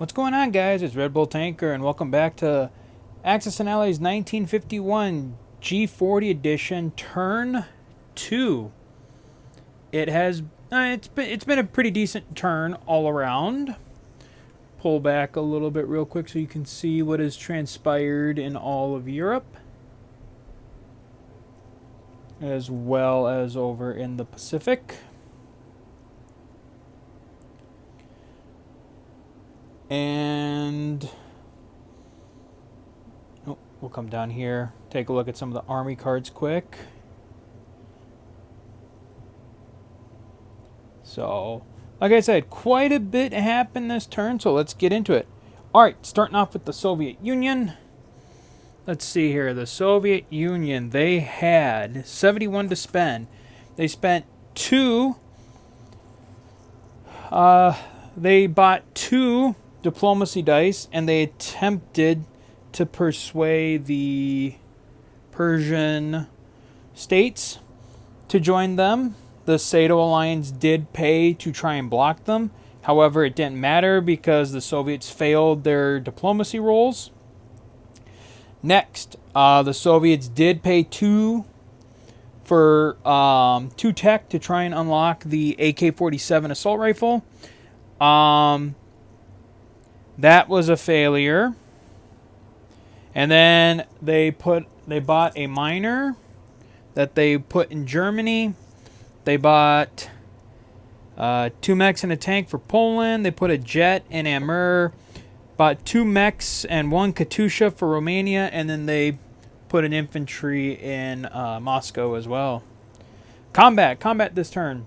What's going on, guys? It's Red Bull Tanker, and welcome back to Axis and Allies 1951 G40 edition, turn 2. It's been a pretty decent turn all around. Pull back a little bit real quick so you can see what has transpired in all of Europe, as well as over in the Pacific. And we'll come down here, take a look at some of the army cards quick. So, like I said, quite a bit happened this turn, so let's get into it. Alright, starting off with the Soviet Union. Let's see here. The Soviet Union, they had 71 to spend. They spent 2. They bought 2 diplomacy dice, and they attempted to persuade the Persian states to join them. The Sato alliance did pay to try and block them. However, it didn't matter because the Soviets failed their diplomacy roles. Next, the Soviets did pay 2 for 2 tech to try and unlock the AK-47 assault rifle. That was a failure. And then they bought a miner that they put in Germany. They bought 2 mechs and a tank for Poland. They put a jet in Amur. Bought 2 mechs and 1 Katusha for Romania. And then they put an infantry in Moscow as well. Combat this turn.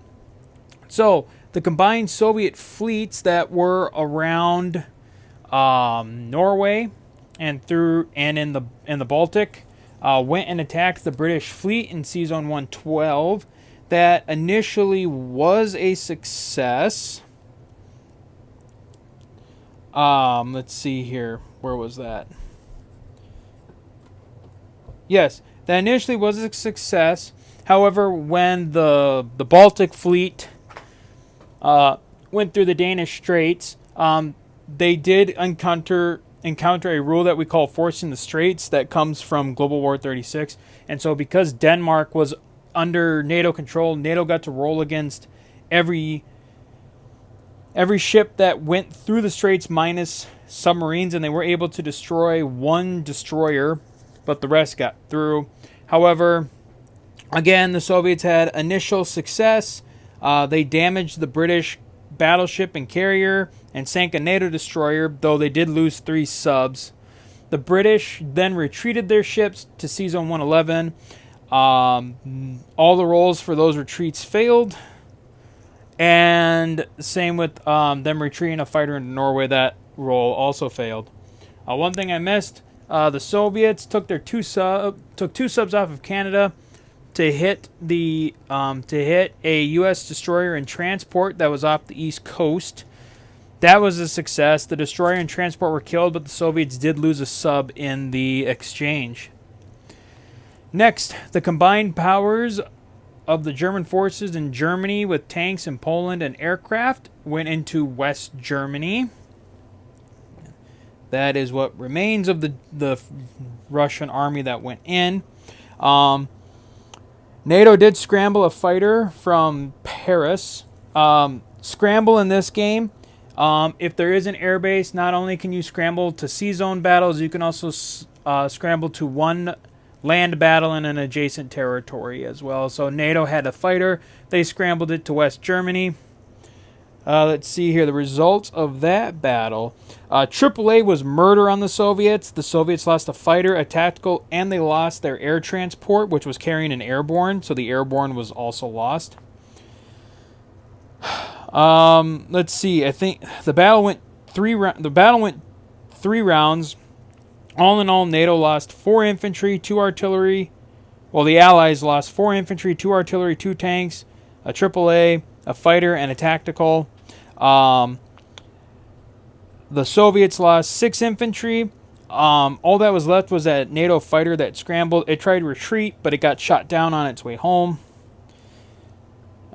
So the combined Soviet fleets that were around Norway and in the Baltic went and attacked the British fleet in Sea Zone 112. That initially was a success. Let's see here. Where was that? Yes, that initially was a success. However, when the Baltic fleet went through the Danish Straits, they did encounter a rule that we call forcing the straits that comes from Global War 36. And so because Denmark was under NATO control, NATO got to roll against every ship that went through the straits minus submarines, and they were able to destroy 1 destroyer, but the rest got through. However, again, the Soviets had initial success. They damaged the British battleship and carrier and sank a NATO destroyer, though they did lose 3 subs. The British then retreated their ships to Sea Zone 111. All the rolls for those retreats failed. And same with them retreating a fighter into Norway. That roll also failed. One thing I missed, the Soviets took 2 subs off of Canada to hit a U.S. destroyer and transport that was off the East Coast. That was a success. The destroyer and transport were killed, but the Soviets did lose a sub in the exchange. Next, the combined powers of the German forces in Germany with tanks in Poland and aircraft went into West Germany. That is what remains of the Russian army that went in. NATO did scramble a fighter from Paris. Scramble in this game, if there is an airbase, not only can you scramble to sea zone battles, you can also scramble to 1 land battle in an adjacent territory as well. So NATO had a fighter. They scrambled it to West Germany. Let's see here the results of that battle. AAA was murder on the Soviets. The Soviets lost a fighter, a tactical, and they lost their air transport, which was carrying an airborne. So the airborne was also lost. Let's see. I think the battle went 3 rounds. All in all, NATO lost 4 infantry, 2 artillery. Well, the Allies lost 4 infantry, 2 artillery, 2 tanks, a AAA, a fighter, and a tactical. The Soviets lost 6 infantry. All that was left was that NATO fighter that scrambled. It tried to retreat, but it got shot down on its way home.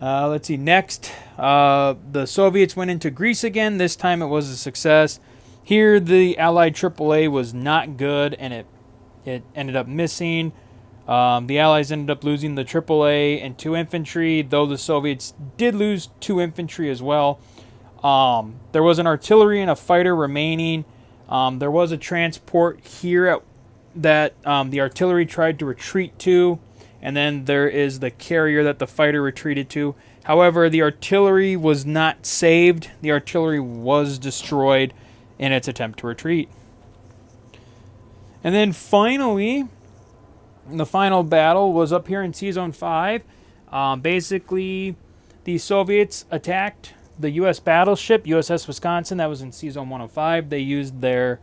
Let's see. Next, the Soviets went into Greece again. This time it was a success. Here, the Allied AAA was not good, and it ended up missing. The Allies ended up losing the AAA and 2 infantry, though the Soviets did lose 2 infantry as well. There was an artillery and a fighter remaining. There was a transport here that the artillery tried to retreat to, and then there is the carrier that the fighter retreated to. However, the artillery was not saved. The artillery was destroyed in its attempt to retreat. And then finally, the final battle was up here in C-Zone 5. Basically, the Soviets attacked the U.S. battleship, USS Wisconsin, that was in C-Zone 105. They used their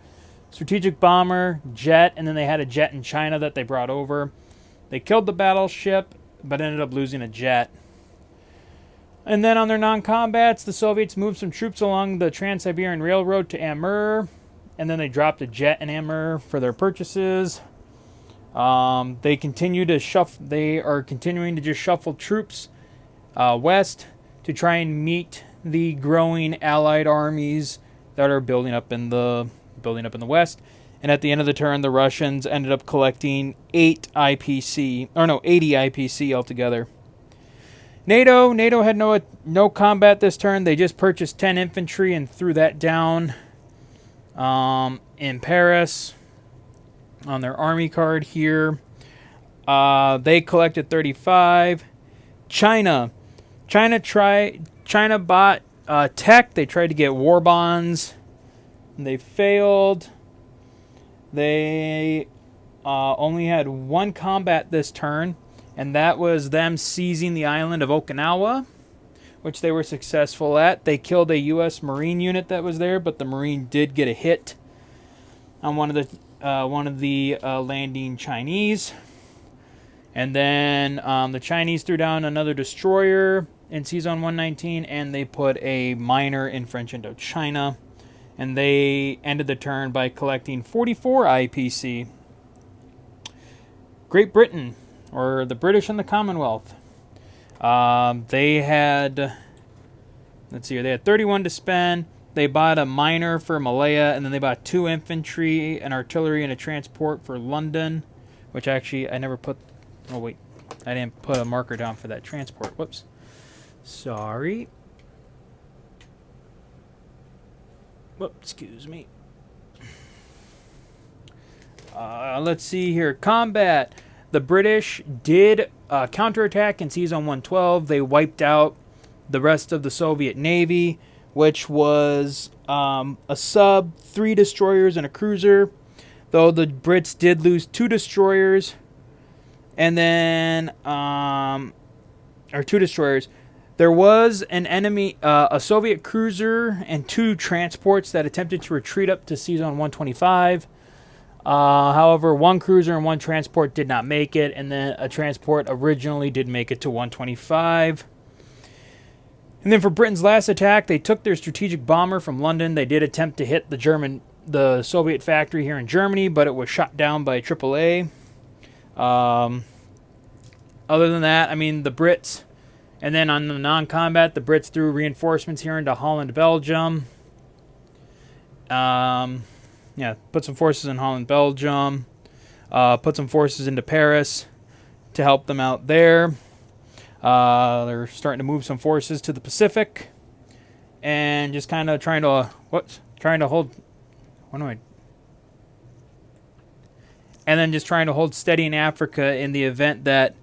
strategic bomber, jet, and then they had a jet in China that they brought over. They killed the battleship, but ended up losing a jet. And then on their non-combats, the Soviets moved some troops along the Trans-Siberian Railroad to Amur, and then they dropped a jet in Amur for their purchases. They are continuing to just shuffle troops west to try and meet the growing Allied armies that are building up in the west. And at the end of the turn, the Russians ended up collecting 80 IPC altogether. NATO had no combat this turn. They just purchased 10 infantry and threw that down in Paris on their army card here. They collected 35. China bought tech. They tried to get war bonds. They failed. They only had 1 combat this turn, and that was them seizing the island of Okinawa, which they were successful at. They killed a U.S. Marine unit that was there, but the Marine did get a hit on one of the landing Chinese. And then the Chinese threw down another destroyer in C-Zone 119, and they put a miner in French Indochina. And they ended the turn by collecting 44 IPC. Great Britain, or the British and the Commonwealth. They had 31 to spend. They bought a miner for Malaya, and then they bought 2 infantry, an artillery, and a transport for London, which actually I never put... Oh, wait. I didn't put a marker down for that transport. Whoops. Sorry. Whoops, excuse me. Let's see here. Combat. The British did counterattack in C-Zone 112. They wiped out the rest of the Soviet Navy, which was a sub, 3 destroyers, and a cruiser. Though the Brits did lose 2 destroyers. And then... or 2 destroyers. There was an enemy, a Soviet cruiser and 2 transports that attempted to retreat up to C-Zone 125. However, 1 cruiser and 1 transport did not make it, and then a transport originally did make it to 125. And then for Britain's last attack, they took their strategic bomber from London. They did attempt to hit the Soviet factory here in Germany, but it was shot down by AAA. Other than that, I mean, the Brits... And then on the non-combat, the Brits threw reinforcements here into Holland, Belgium. Put some forces in Holland, Belgium. Put some forces into Paris to help them out there. They're starting to move some forces to the Pacific. And just kind of trying to hold... And then just trying to hold steady in Africa in the event that...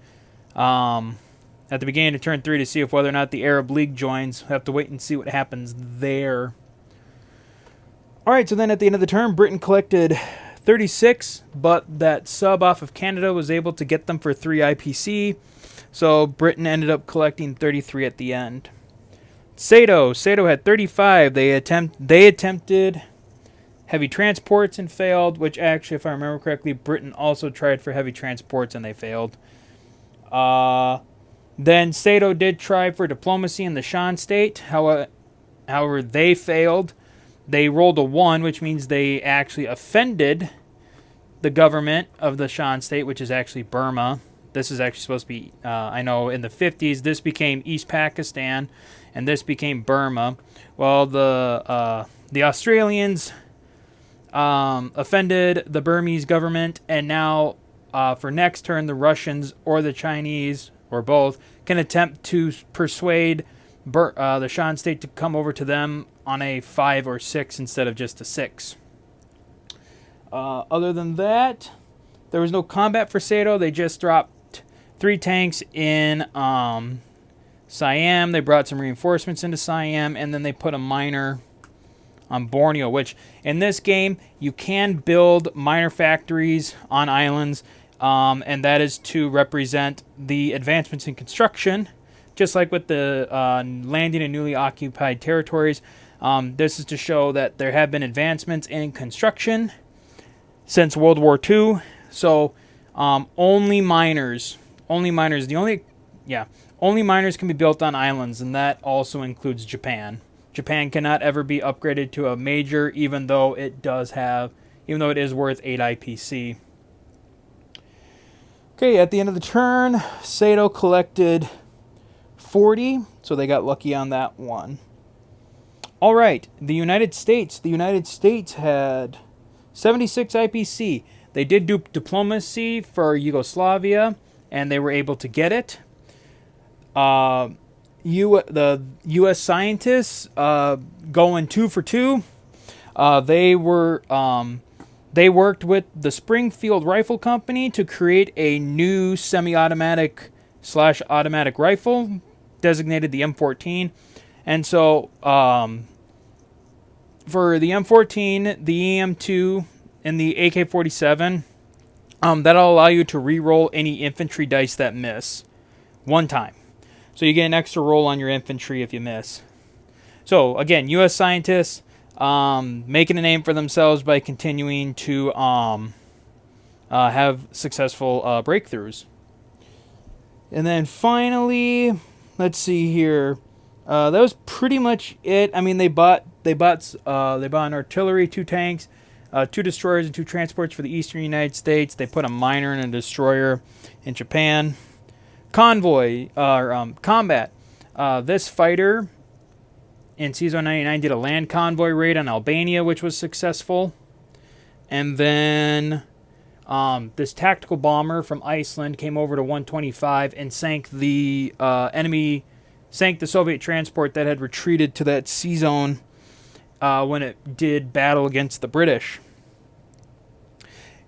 at the beginning of turn 3 to see if whether or not the Arab League joins. We'll have to wait and see what happens there. Alright, so then at the end of the turn, Britain collected 36, but that sub off of Canada was able to get them for 3 IPC. So Britain ended up collecting 33 at the end. Sato had 35. They attempted heavy transports and failed, which actually, if I remember correctly, Britain also tried for heavy transports and they failed. Then Sato did try for diplomacy in the Shan state. However, they failed. They rolled a 1, which means they actually offended the government of the Shan state, which is actually Burma. This is actually supposed to be, I know in the 50s, this became East Pakistan, and this became Burma. Well, the Australians offended the Burmese government, and now for next turn, the Russians or the Chinese, or both, can attempt to persuade the Shan state to come over to them on a 5 or 6 instead of just a 6. Other than that, there was no combat for Sado. They just dropped 3 tanks in Siam. They brought some reinforcements into Siam, and then they put a miner on Borneo, which in this game you can build miner factories on islands, and that is to represent the advancements in construction, just like with the landing in newly occupied territories. This is to show that there have been advancements in construction since World War II. So only miners can be built on islands, and that also includes Japan. Japan cannot ever be upgraded to a major, even though it is worth 8 IPC. Okay, at the end of the turn, Sado collected 40, so they got lucky on that one. All right, the United States. The United States had 76 IPC. They did do diplomacy for Yugoslavia, and they were able to get it. The U.S. scientists going 2 for 2. They worked with the Springfield Rifle Company to create a new semi-automatic / automatic rifle designated the M14. And so for the M14, the EM2, and the AK-47, that'll allow you to re-roll any infantry dice that miss 1 time. So you get an extra roll on your infantry if you miss. So again, U.S. scientists making a name for themselves by continuing to have successful breakthroughs. And then finally, let's see here. That was pretty much it. I mean, they bought an artillery, 2 tanks, 2 destroyers, and 2 transports for the eastern United States. They put a miner and a destroyer in Japan. Convoy combat. This fighter in Season 99 did a land convoy raid on Albania, which was successful. And then this tactical bomber from Iceland came over to 125 and sank the Soviet transport that had retreated to that sea zone when it did battle against the British.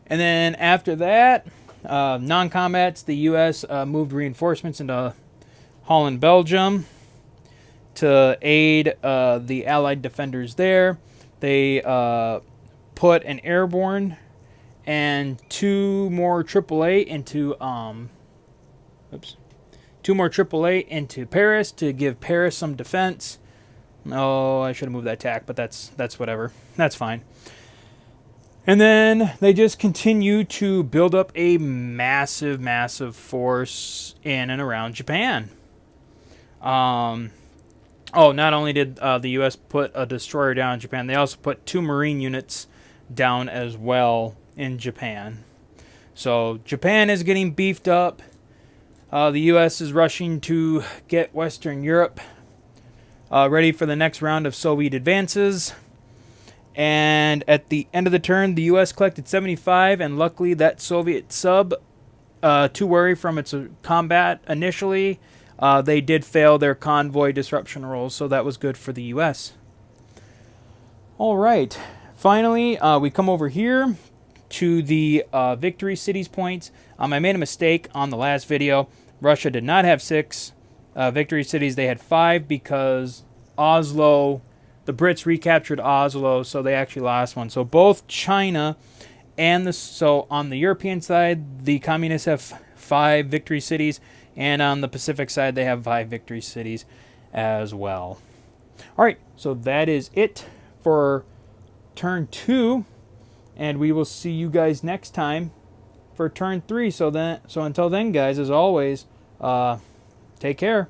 And then after that, non-combats, the U.S. moved reinforcements into Holland, Belgium to aid the Allied defenders there. They put an airborne and 2 more AAA into Paris to give Paris some defense. Oh, I should have moved that tack, but that's whatever. That's fine. And then they just continue to build up a massive, massive force in and around Japan. Not only did the U.S. put a destroyer down in Japan, they also put 2 Marine units down as well in Japan. So Japan is getting beefed up. The U.S. is rushing to get Western Europe ready for the next round of Soviet advances. And at the end of the turn, the U.S. collected 75, and luckily that Soviet sub, too wary from its combat initially, they did fail their convoy disruption rolls, so that was good for the U.S. All right. Finally, we come over here to the victory cities points. I made a mistake on the last video. Russia did not have 6 victory cities. They had 5 because Oslo... The Brits recaptured Oslo, so they actually lost 1. So both China and on the European side, the communists have 5 victory cities, and on the Pacific side, they have 5 victory cities as well. All right, so that is it for turn 2, and we will see you guys next time for turn 3. So until then, guys, as always, take care.